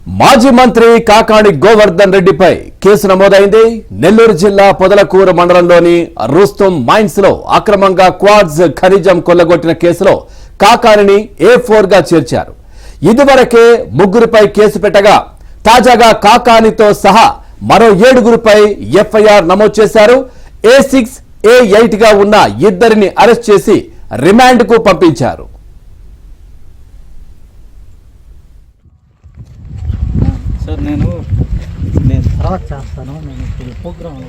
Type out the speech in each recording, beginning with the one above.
మాజీ మంత్రి కాకాణి గోవర్ధన్ రెడ్డిపై కేసు నమోదైంది. నెల్లూరు జిల్లా పొదలకూరు మండలంలోని రుస్తుం మైన్స్ లో అక్రమంగా క్వార్ట్జ్ ఖనిజం కొల్లగొట్టిన కేసులో కాకాణిని A4 గా చేర్చారు. ఇదివరకే ముగ్గురిపై కేసు పెట్టగా తాజాగా కాకాణితో సహా మరో 7గురిపై FIR నమోదు చేశారు. A6, A8 గా ఉన్న ఇద్దరిని అరెస్ట్ చేసి రిమాండ్ కు పంపించారు. సార్ నేను తర్వాత చేస్తాను. నేను ఇప్పుడు ప్రోగ్రామ్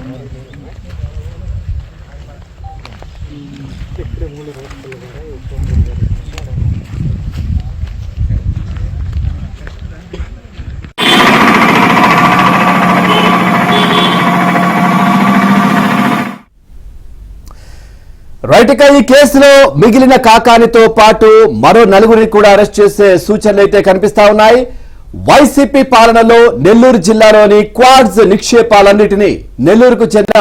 రైట్. ఇక ఈ కేసులో మిగిలిన కాకానితో పాటు మరో 4గురిని కూడా అరెస్ట్ చేసే సూచనలు అయితే కనిపిస్తా ఉన్నాయి. వైసీపీ పాలనలో నెల్లూరు జిల్లాలోని క్వార్ట్జ్ నిక్షేపాలన్నిటినీ నెల్లూరుకు చెందిన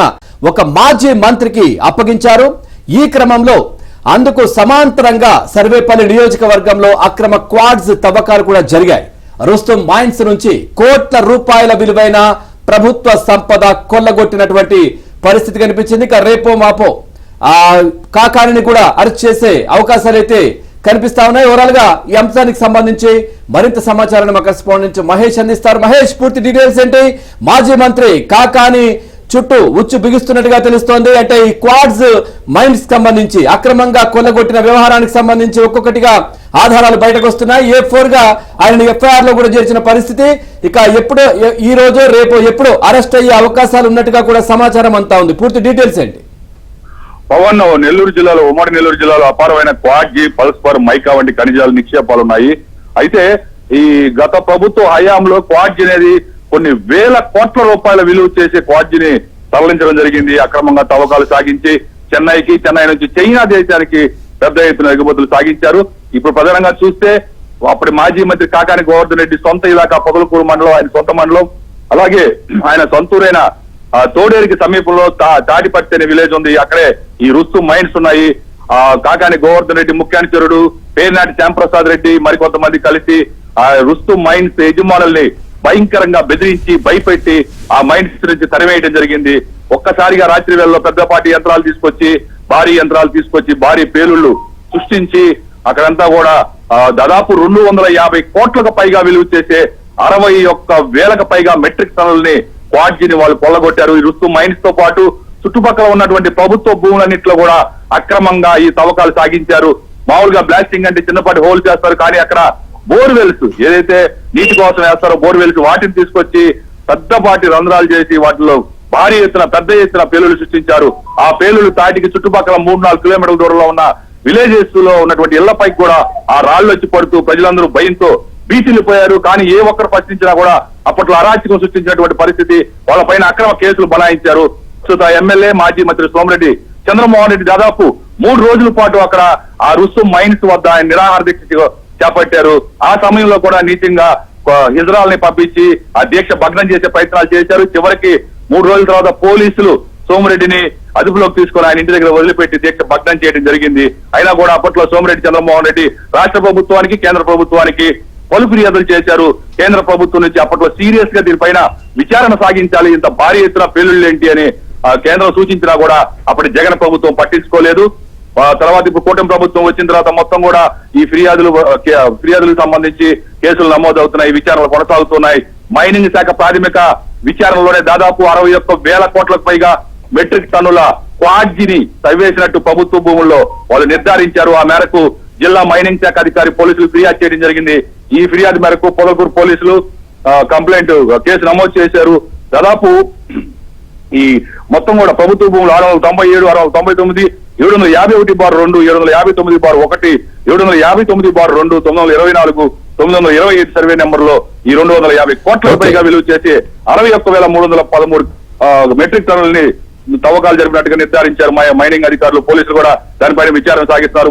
ఒక మాజీ మంత్రికి అప్పగించారు. ఈ క్రమంలో అందుకు సమాంతరంగా సర్వేపల్లి నియోజకవర్గంలో అక్రమ క్వార్ట్జ్ తవ్వకాలు కూడా జరిగాయి. రుస్తుం మైన్స్ నుంచి కోట్ల రూపాయల విలువైన ప్రభుత్వ సంపద కొల్లగొట్టినటువంటి పరిస్థితి కనిపించింది. ఇక రేపో మాపో కాకాణిని కూడా అరెస్ట్ చేసే అవకాశాలు అయితే కనిపిస్తా ఉన్నాయి. ఓవరాల్ గా ఈ అంశానికి సంబంధించి మరింత సమాచారాన్ని మా కరెస్పాండెంట్ మహేష్ అందిస్తారు. మహేష్, పూర్తి డీటెయిల్స్ ఏంటి? మాజీ మంత్రి కాకాణి చుట్టూ ఉచ్చు బిగుస్తున్నట్టుగా తెలుస్తోంది. అంటే ఈ క్వార్ట్జ్ మైన్స్ సంబంధించి అక్రమంగా కొల్లగొట్టిన వ్యవహారానికి సంబంధించి ఒక్కొక్కటిగా ఆధారాలు బయటకు వస్తున్నాయి. A4 గా ఆయన FIR లో కూడా చేర్చిన పరిస్థితి. ఇక ఎప్పుడో ఈ రోజు రేపు ఎప్పుడో అరెస్ట్ అయ్యే అవకాశాలు ఉన్నట్టుగా కూడా సమాచారం అంతా ఉంది. పూర్తి డీటెయిల్స్ ఏంటి? పవన్, నెల్లూరు జిల్లాలో ఉమ్మడి నెల్లూరు జిల్లాలో అపారమైన క్వార్ట్జ్, పల్స్ఫర్, మైకా వంటి ఖనిజాలు నిక్షేపాలు ఉన్నాయి. అయితే ఈ గత ప్రభుత్వ హయాంలో క్వార్ట్జ్ అనేది కొన్ని వేల కోట్ల రూపాయల విలువ చేసే క్వార్ట్జ్ ని తరలించడం జరిగింది. అక్రమంగా తవ్వకాలు సాగించి చెన్నై నుంచి చైనా దేశానికి పెద్ద ఎత్తున ఎగుమతులు సాగించారు. ఇప్పుడు ప్రధానంగా చూస్తే అప్పటి మాజీ మంత్రి కాకాణి గోవర్ధన్ రెడ్డి సొంత ఇలాకా పొదలకూరు మండలం, ఆయన సొంత మండలం. అలాగే ఆయన సొంతూరైన తోడేరికి సమీపంలో తాడిపత్తి అనే విలేజ్ ఉంది. అక్కడే ఈ రుస్తుం మైన్స్ ఉన్నాయి. కాకాణి గోవర్ధన్ రెడ్డి ముఖ్యానుచరుడు, పేర్నాటి శ్యాంప్రసాద్ రెడ్డి మరికొంతమంది కలిసి ఆ రుస్తుం మైన్స్ యజమానుల్ని భయంకరంగా బెదిరించి భయపెట్టి ఆ మైన్స్ నుంచి తరివేయడం జరిగింది. ఒక్కసారిగా రాత్రి వేళలో పెద్దపాటి భారీ యంత్రాలు తీసుకొచ్చి భారీ పేలుళ్లు సృష్టించి అక్కడంతా కూడా దాదాపు 250 కోట్లకు పైగా విలువ చేసే 61,000కు పైగా మెట్రిక్ టన్నుల్ని క్వార్ట్జ్ వాళ్ళు కొల్లగొట్టారు. ఈ రుస్తుం మైన్స్ తో పాటు చుట్టుపక్కల ఉన్నటువంటి ప్రభుత్వ భూములన్నింటిలో కూడా అక్రమంగా ఈ తవ్వకాలు సాగించారు. మామూలుగా బ్లాస్టింగ్ అంటే చిన్నపాటి హోల్ చేస్తారు, కానీ అక్కడ బోర్వెల్స్ ఏదైతే నీటి కోసం వేస్తారో బోర్వెల్స్ వాటిని తీసుకొచ్చి పెద్దపాటి రంధ్రాలు చేసి వాటిలో భారీ ఎత్తున పెద్ద ఎత్తున పేలుళ్లు సృష్టించారు. ఆ పేలుళ్లు తాటికి చుట్టుపక్కల 3-4 కిలోమీటర్ల దూరంలో ఉన్న విలేజెస్ లో ఉన్నటువంటి ఇళ్లపైకి కూడా ఆ రాళ్లు వచ్చి పడుతూ ప్రజలందరూ భయంతో బీచిల్లిపోయారు. కానీ ఏ ఒక్కరు ప్రశ్నించినా కూడా అప్పట్లో అరాచకం సృష్టించినటువంటి పరిస్థితి. వాళ్ళ పైన అక్రమ కేసులు బనాయించారు. ప్రస్తుత ఎమ్మెల్యే మాజీ మంత్రి సోమిరెడ్డి చంద్రమోహన్ రెడ్డి దాదాపు 3 రోజుల పాటు అక్కడ ఆ రుస్తుం మైన్స్ వద్ద ఆయన నిరాహార దీక్ష చేపట్టారు. ఆ సమయంలో కూడా నీచంగా హిజ్రాల్ని పంపించి ఆ దీక్ష భగ్నం చేసే ప్రయత్నాలు చేశారు. చివరికి 3 రోజుల తర్వాత పోలీసులు సోమిరెడ్డిని అదుపులోకి తీసుకుని ఆయన ఇంటి దగ్గర వదిలిపెట్టి దీక్ష భగ్నం చేయడం జరిగింది. అయినా కూడా అప్పట్లో సోమిరెడ్డి చంద్రమోహన్ రెడ్డి రాష్ట్ర ప్రభుత్వానికి, కేంద్ర ప్రభుత్వానికి పలు ఫిర్యాదులు చేశారు. కేంద్ర ప్రభుత్వం నుంచి అప్పట్లో సీరియస్ గా దీనిపైన విచారణ సాగించాలి, ఇంత భారీ ఎత్తున పేలుళ్లు ఏంటి అని కేంద్రం సూచించినా కూడా అప్పటి జగన్ ప్రభుత్వం పట్టించుకోలేదు. తర్వాత ఇప్పుడు కూటమి ప్రభుత్వం వచ్చిన తర్వాత మొత్తం కూడా ఈ ఫిర్యాదులకు సంబంధించి కేసులు నమోదవుతున్నాయి, విచారణలు కొనసాగుతున్నాయి. మైనింగ్ శాఖ ప్రాథమిక విచారణలోనే దాదాపు 61,000 కోట్లకు పైగా మెట్రిక్ టన్నుల క్వార్ట్జ్ ని తవ్వేసినట్టు ప్రభుత్వ భూముల్లో వాళ్ళు నిర్ధారించారు. ఆ మేరకు జిల్లా మైనింగ్ శాఖ అధికారి పోలీసులు ఫిర్యాదు చేయడం జరిగింది. ఈ ఫిర్యాదు మేరకు పొదలకూరు పోలీసులు కేసు నమోదు చేశారు. దాదాపు ఈ మొత్తం కూడా ప్రభుత్వ భూములు 697, 699, 751/2, 759/1, 759/2, 924, 925 సర్వే నెంబర్లో ఈ 250 కోట్ల పైగా విలువ చేసి 61,313 మెట్రిక్ టన్నుల్ని తవ్వకాలు జరిపినట్టుగా నిర్ధారించారు మైనింగ్ అధికారులు. పోలీసులు కూడా దానిపైన విచారణ సాగిస్తారు.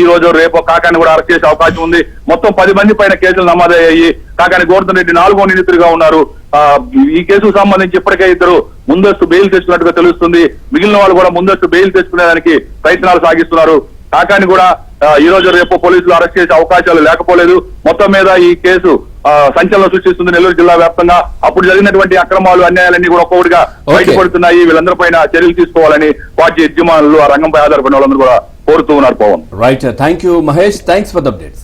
ఈ రోజు రేపు కాకాని కూడా అరెస్ట్ చేసే అవకాశం ఉంది. మొత్తం 10 మంది పైన కేసులు నమోదయ్యాయి. కాకాని గోవర్ధన్ రెడ్డి 4వ నిందితుడిగా ఉన్నారు. ఈ కేసుకు సంబంధించి ఇప్పటికే ఇద్దరు ముందస్తు బెయిల్ తెచ్చుకున్నట్టుగా తెలుస్తుంది. మిగిలిన వాళ్ళు కూడా ముందస్తు బెయిల్ తెచ్చుకునేదానికి ప్రయత్నాలు సాగిస్తున్నారు. కాకాని కూడా ఈ రోజు రేపు పోలీసులు అరెస్ట్ చేసే అవకాశాలు లేకపోలేదు. మొత్తం మీద ఈ కేసు సంచలనం సృష్టిస్తుంది నెల్లూరు జిల్లా వ్యాప్తంగా. అప్పుడు జరిగినటువంటి అక్రమాలు అన్యాయాలన్నీ కూడా ఒక్కొక్కటిగా బయటపడుతున్నాయి. వీళ్ళందరి పైన చర్యలు తీసుకోవాలని పార్టీ యజమానులు ఆ రంగంపై ఆధారపడిన వాళ్ళందరూ కూడా కోరుతూ ఉన్నారు. Pavan, right, thank you Mahesh, thanks for the updates.